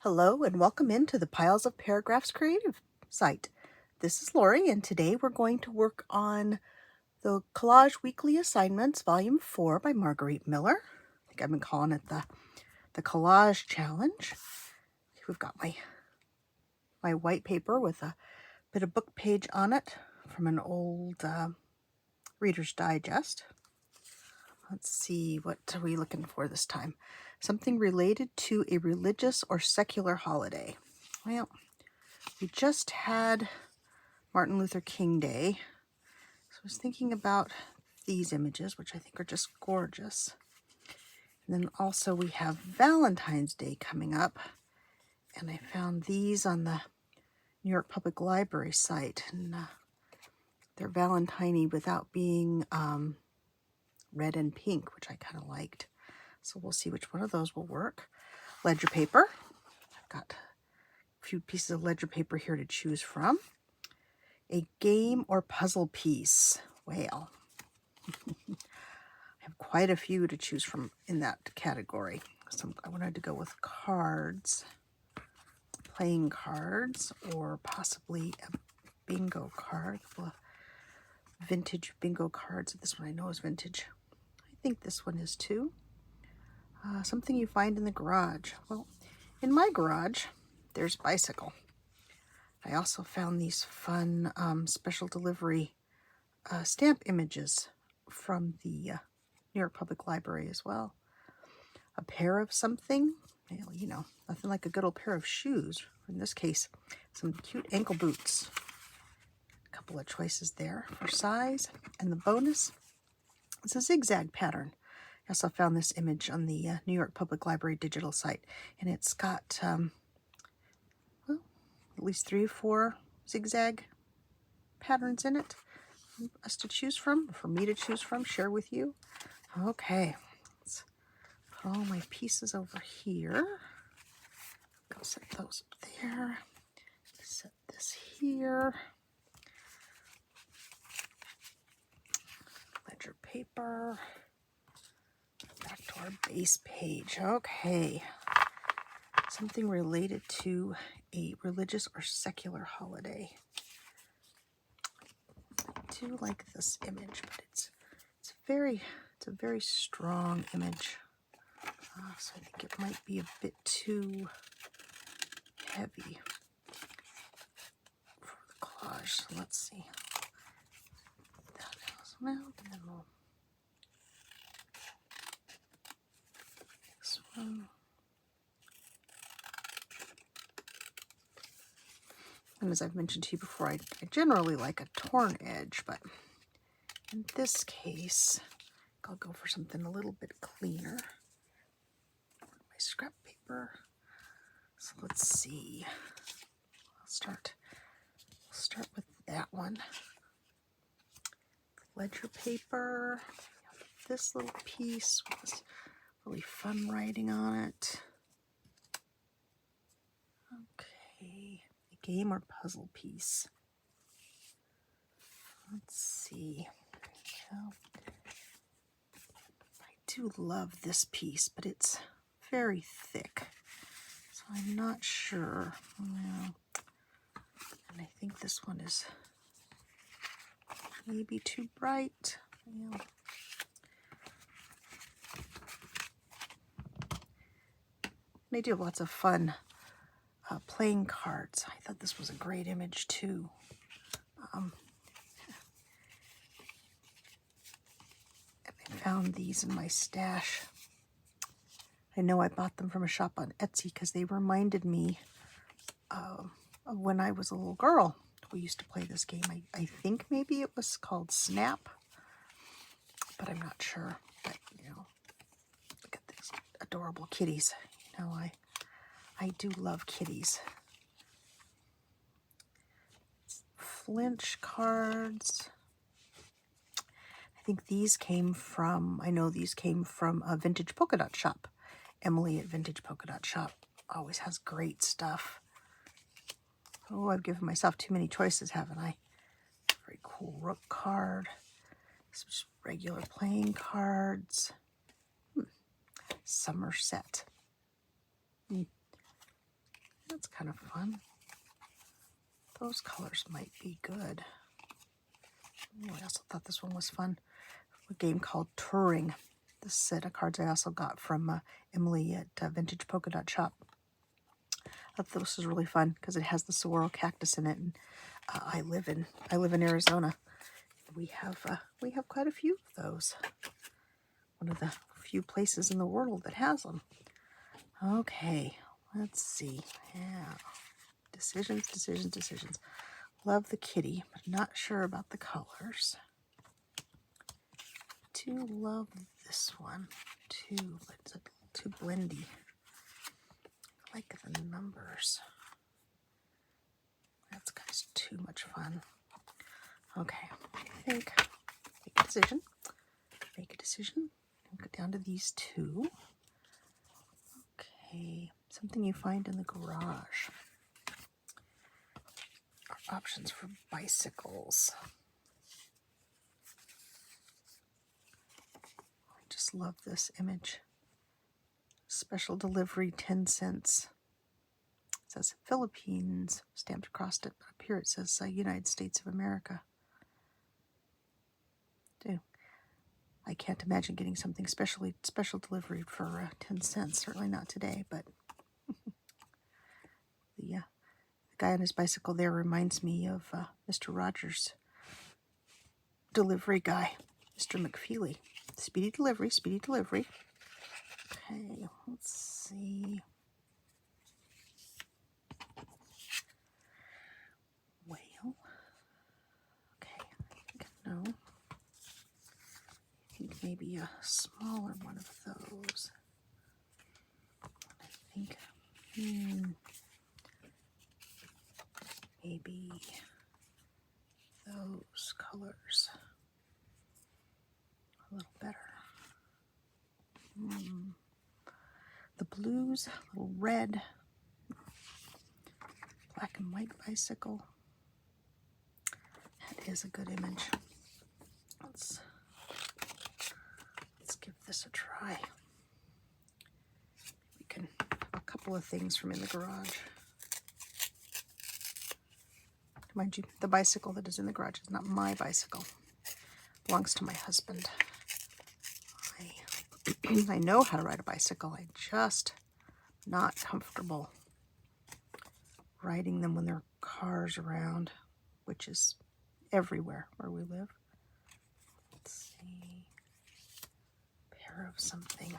Hello and welcome into the Piles of Paragraphs creative site. This is Lori and today we're going to work on the Collage Weekly Assignments Volume 4 by Margarete Miller. I think I've been calling it the Collage Challenge. We've got my white paper with a bit of book page on it from an old Reader's Digest. Let's see, what are we looking for this time? Something related to a religious or secular holiday. Well, we just had Martin Luther King Day, so I was thinking about these images, which I think are just gorgeous. And then also we have Valentine's Day coming up, and I found these on the New York Public Library site, and they're Valentine-y without being red and pink, which I kind of liked. So we'll see which one of those will work. Ledger paper. I've got a few pieces of ledger paper here to choose from. A game or puzzle piece. Well, I have quite a few to choose from in that category. So I wanted to go with cards, playing cards, or possibly a bingo card. Vintage bingo cards. This one I know is vintage. I think this one is too. Something you find in the garage. Well, in my garage, there's a bicycle. I also found these fun special delivery stamp images from the New York Public Library as well. A pair of something, well, you know, nothing like a good old pair of shoes. In this case, some cute ankle boots. A couple of choices there for size. And the bonus is a zigzag pattern. I also found this image on the New York Public Library digital site, and it's got well, at least 3 or 4 zigzag patterns in it for us to choose from, for me to choose from, share with you. Okay, let's put all my pieces over here. Go set those up there. Set this here. Ledger paper. Back to our base page. Okay. Something related to a religious or secular holiday. I do like this image, but it's a very strong image. So I think it might be a bit too heavy for the collage. So let's see. That goes out, and then we'll this one. And as I've mentioned to you before, I generally like a torn edge, but in this case, I'll go for something a little bit cleaner. My scrap paper. So let's see. I'll start with that one. Ledger paper. This little piece with this really fun writing on it. Okay, a game or puzzle piece. Let's see. There we go. I do love this piece, but it's very thick, so I'm not sure. Well, and I think this one is maybe too bright. Well, they do have lots of fun playing cards. I thought this was a great image too. I found these in my stash. I know I bought them from a shop on Etsy because they reminded me of when I was a little girl. We used to play this game. I think maybe it was called Snap, but I'm not sure. But, you know, look at these adorable kitties. You know, I do love kitties. Flinch cards. I think these came from, I know these came from a Vintage Polka Dot Shop. Emily at Vintage Polka Dot Shop always has great stuff. Oh, I've given myself too many choices, haven't I? Very cool rook card. Some just regular playing cards. Somerset. That's kind of fun. Those colors might be good. Oh, I also thought this one was fun. A game called Touring. This set of cards I also got from Emily at Vintage Polka Dot Shop. I thought this was really fun because it has the saguaro cactus in it, and I live in Arizona. We have quite a few of those. One of the few places in the world that has them. Okay, let's see. Yeah, decisions. Love the kitty, but not sure about the colors. Do love this one too, but it's a little too blendy. I like the numbers. That's guys too much fun. Okay, I think make a decision. Go down to these two. Okay, something you find in the garage. Our options for bicycles. I just love this image. Special delivery, 10 cents. It says Philippines stamped across it, but up here it says United States of America. Dude, I can't imagine getting something special delivery for 10 cents. Certainly not today, but the guy on his bicycle there reminds me of Mr. Rogers' delivery guy, Mr. McFeely. Speedy delivery. Okay, let's see. Whale. Okay, I think I know. I think maybe a smaller one of those. I think maybe those colors a little better. The blues, a little red, black and white bicycle. That is a good image. Let's give this a try. We can have a couple of things from in the garage. Mind you, the bicycle that is in the garage is not my bicycle. It belongs to my husband. I know how to ride a bicycle. I just not comfortable riding them when there are cars around, which is everywhere where we live. Let's see. Pair of something.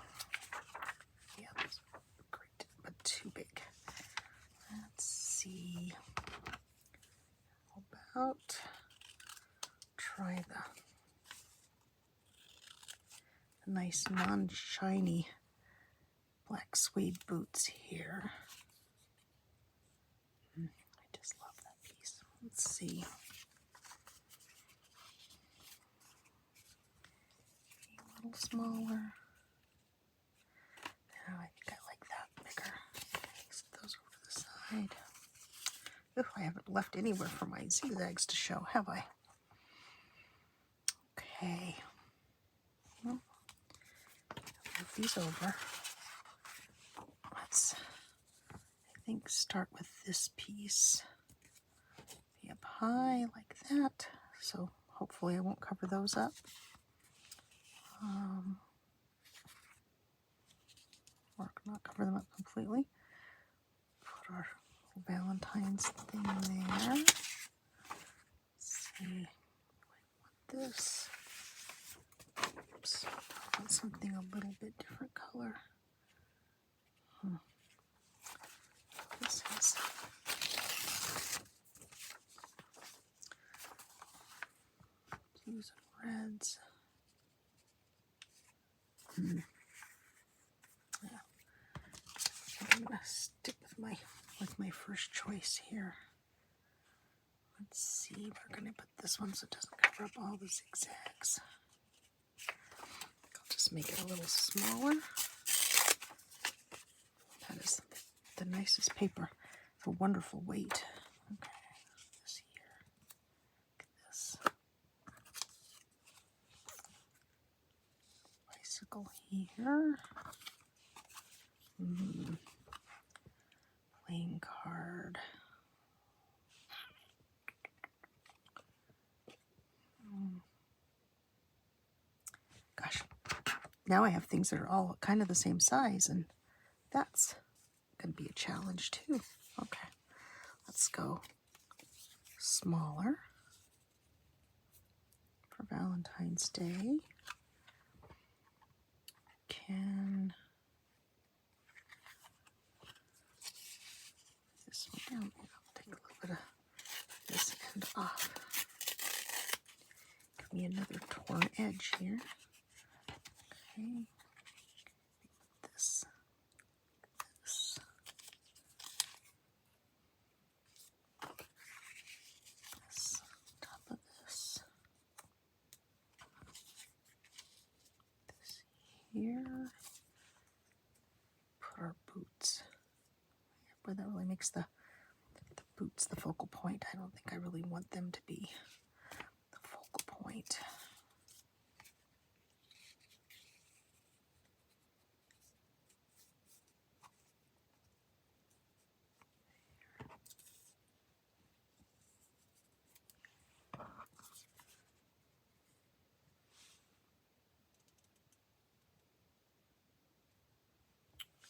Yeah, that's great, but too big. Let's see. How about try the nice non-shiny black suede boots here. I just love that piece. Let's see. A little smaller. No, I think I like that bigger. Set those over to the side. Oh, I haven't left anywhere for my zigzags to show, have I? Okay. Well, move these over. Let's, I think, start with this piece. Be up high like that. So hopefully I won't cover those up. Or not cover them up completely. Put our Valentine's thing there. Let's see. I want this. Oops. I want something a little bit different color. This has blues and reds. Yeah. I'm gonna stick with my first choice here. Let's see, we're gonna put this one so it doesn't cover up all the zigzags. I'll just make it a little smaller. That is the nicest paper. It's a wonderful weight. Okay, this here. Look at this. Bicycle here. Playing card now I have things that are all kind of the same size, and that's going to be a challenge too. Okay, let's go smaller for Valentine's Day. Can this one down? I'll take a little bit of this end off. Give me another torn edge here. Okay, this, this, this, top of this, this here. Put our boots. Boy, that really makes the boots the focal point. I don't think I really want them to be the focal point.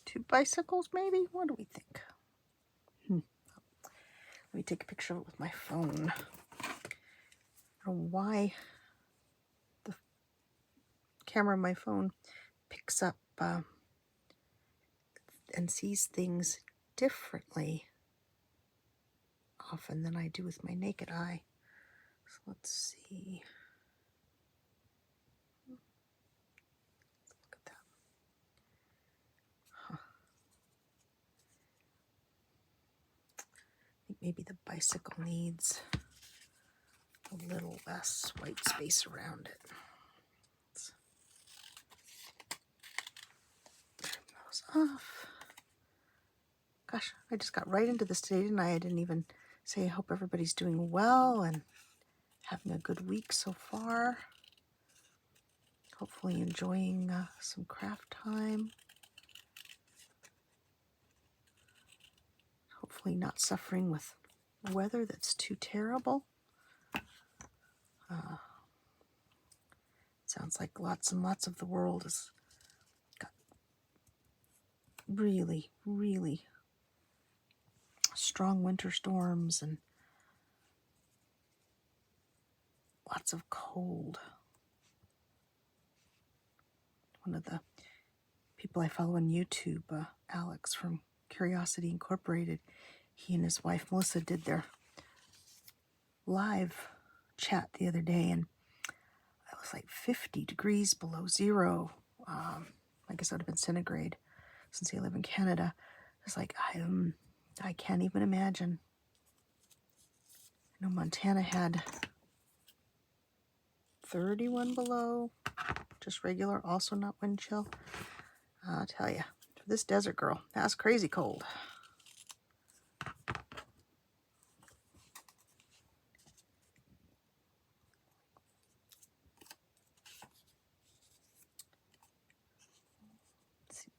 Two bicycles, maybe? What do we think? Let me take a picture of it with my phone. I don't know why the camera on my phone picks up and sees things differently often than I do with my naked eye. So let's see. Look at that. Huh. I think maybe the bicycle needs a little less white space around it. Let's trim those off. Gosh, I just got right into this today, didn't I? I didn't even say I hope everybody's doing well and having a good week so far. Hopefully enjoying some craft time. Hopefully not suffering with weather that's too terrible. Sounds like lots and lots of the world has got really, really strong winter storms and lots of cold. One of the people I follow on YouTube, Alex from Curiosity Incorporated, he and his wife Melissa did their live chat the other day, and it was like 50 degrees below zero. I guess that would have been centigrade since they live in Canada. It's like, I can't even imagine. I know Montana had 31 below, just regular, also not wind chill. I'll tell you, for this desert girl, that's crazy cold.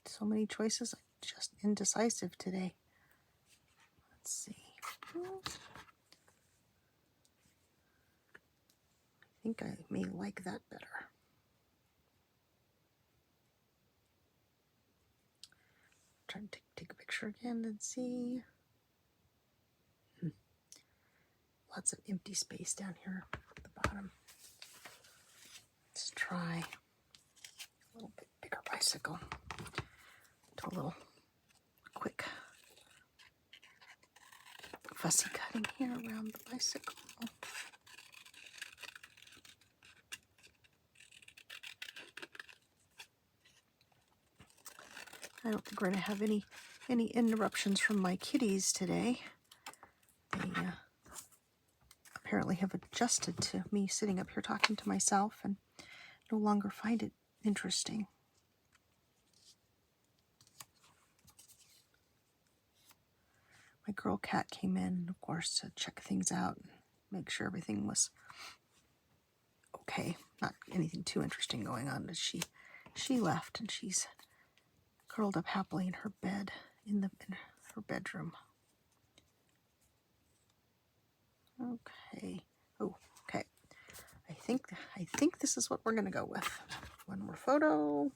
So many choices, I'm just indecisive today. Let's see. I think I may like that better. Trying to take a picture again and see. Lots of empty space down here at the bottom. Let's try a little bit bigger bicycle. Do a little quick fussy cutting here around the bicycle. I don't think we're going to have any interruptions from my kitties today. They apparently have adjusted to me sitting up here talking to myself and no longer find it interesting. My girl cat came in, of course, to check things out and make sure everything was okay. Not anything too interesting going on, but she left and she's curled up happily in her bed in her bedroom. Okay. Oh, okay. I think this is what we're gonna go with. One more photo.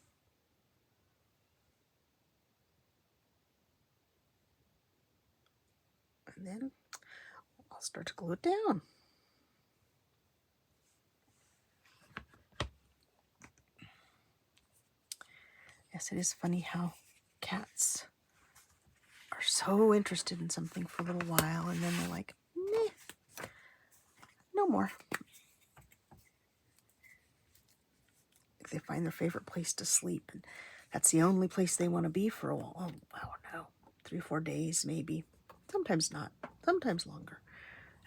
and then I'll start to glue it down. Yes, it is funny how cats are so interested in something for a little while, and then they're like, meh, no more. They find their favorite place to sleep, and that's the only place they want to be for a while. Oh, I don't know, 3 or 4 days maybe. Sometimes not, sometimes longer.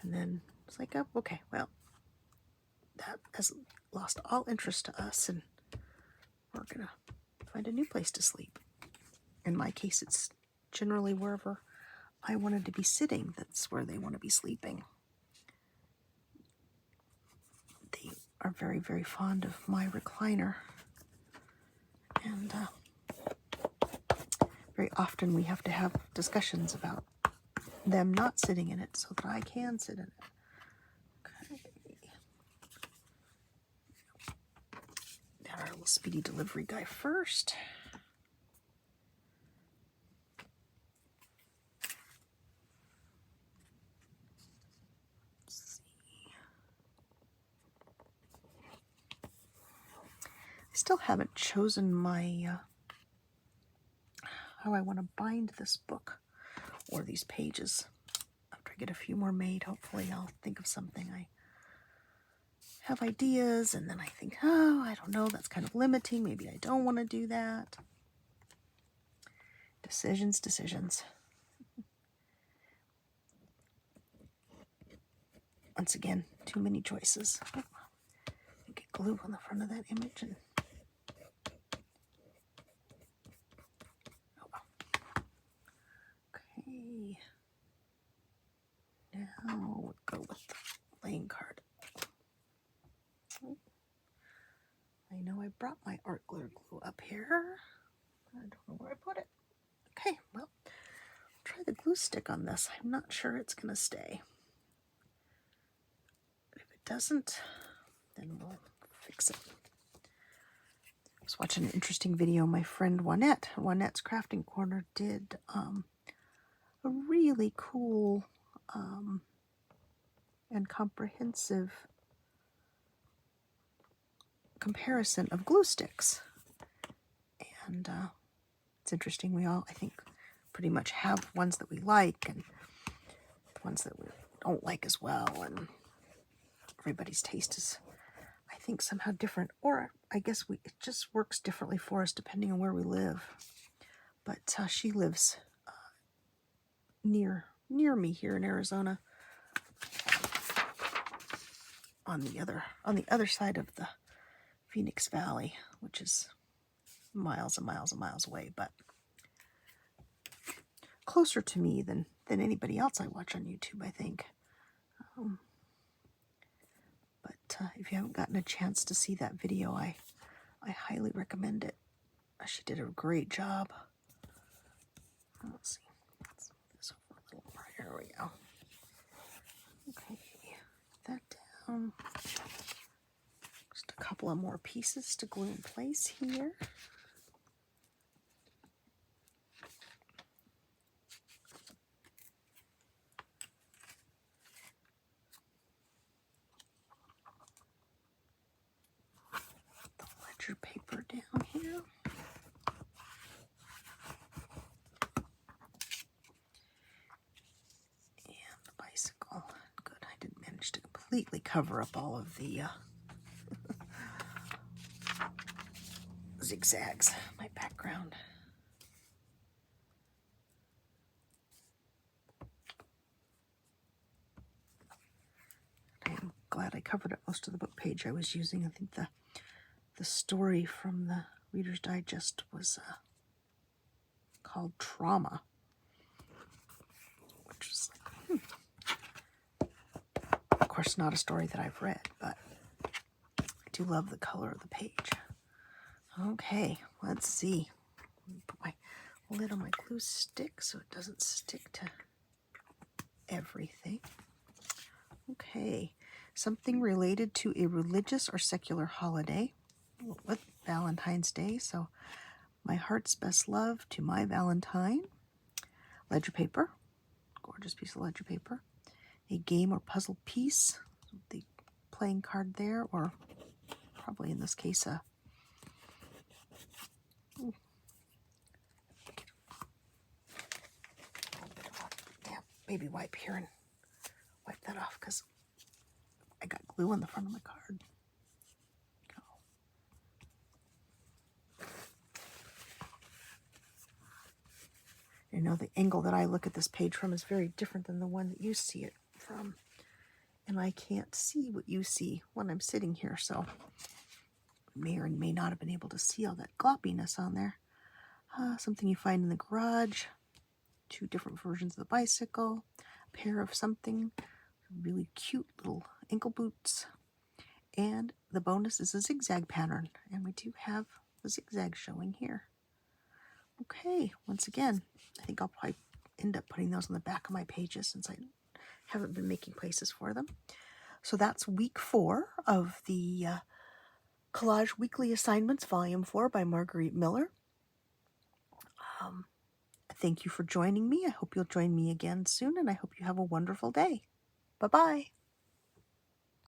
And then it's like, oh, okay, well, that has lost all interest to us, and we're gonna find a new place to sleep. In my case, it's generally wherever I wanted to be sitting, that's where they want to be sleeping. They are very, very fond of my recliner, and very often we have to have discussions about them not sitting in it so that I can sit in it. Okay. Got our little speedy delivery guy first. Let's see. I still haven't chosen my how I want to bind this book or these pages. After I get a few more made, hopefully I'll think of something. I have ideas, and then I think, oh, I don't know, that's kind of limiting. Maybe I don't want to do that. Decisions, decisions. Once again, too many choices. Oh, get glue on the front of that image and okay. Now we'll go with the playing card. I know I brought my art glitter glue up here. I don't know where I put it. Okay, well, try the glue stick on this. I'm not sure it's going to stay. But if it doesn't, then we'll fix it. I was watching an interesting video. My friend Juanette's Crafting Corner, did a really cool and comprehensive comparison of glue sticks. And it's interesting. We all, I think, pretty much have ones that we like and ones that we don't like as well. And everybody's taste is, I think, somehow different. Or I guess it just works differently for us depending on where we live. But she lives near me here in Arizona, on the other side of the Phoenix Valley, which is miles and miles and miles away, but closer to me than anybody else I watch on YouTube, I think. But if you haven't gotten a chance to see that video, I highly recommend it. She did a great job. Let's see. Let's move this over a little more. Here we go. Okay, put that down. Just a couple of more pieces to glue in place here. Put the ledger paper down here. And the bicycle. Good, I didn't manage to completely cover up all of the zigzags, my background. I'm glad I covered up most of the book page I was using. I think the story from the Reader's Digest was called Trauma, which is like, of course, not a story that I've read, but I do love the color of the page. Okay, let's see. Put my lid on my glue stick so it doesn't stick to everything. Okay, something related to a religious or secular holiday with Valentine's Day. So, my heart's best love to my Valentine. Ledger paper, of gorgeous piece of ledger paper. A game or puzzle piece, the playing card there, or probably in this case a baby wipe here and wipe that off because I got glue on the front of my card. I know the angle that I look at this page from is very different than the one that you see it from. And I can't see what you see when I'm sitting here, so may or may not have been able to see all that gloppiness on there. Something you find in the garage, 2 different versions of the bicycle, a pair of something, really cute little ankle boots, and the bonus is a zigzag pattern, and we do have the zigzag showing here. Okay, once again, I think I'll probably end up putting those on the back of my pages since I haven't been making places for them. So that's week 4 of the Collage Weekly Assignments, Volume 4 by Margarete Miller. Thank you for joining me. I hope you'll join me again soon, and I hope you have a wonderful day. Bye-bye.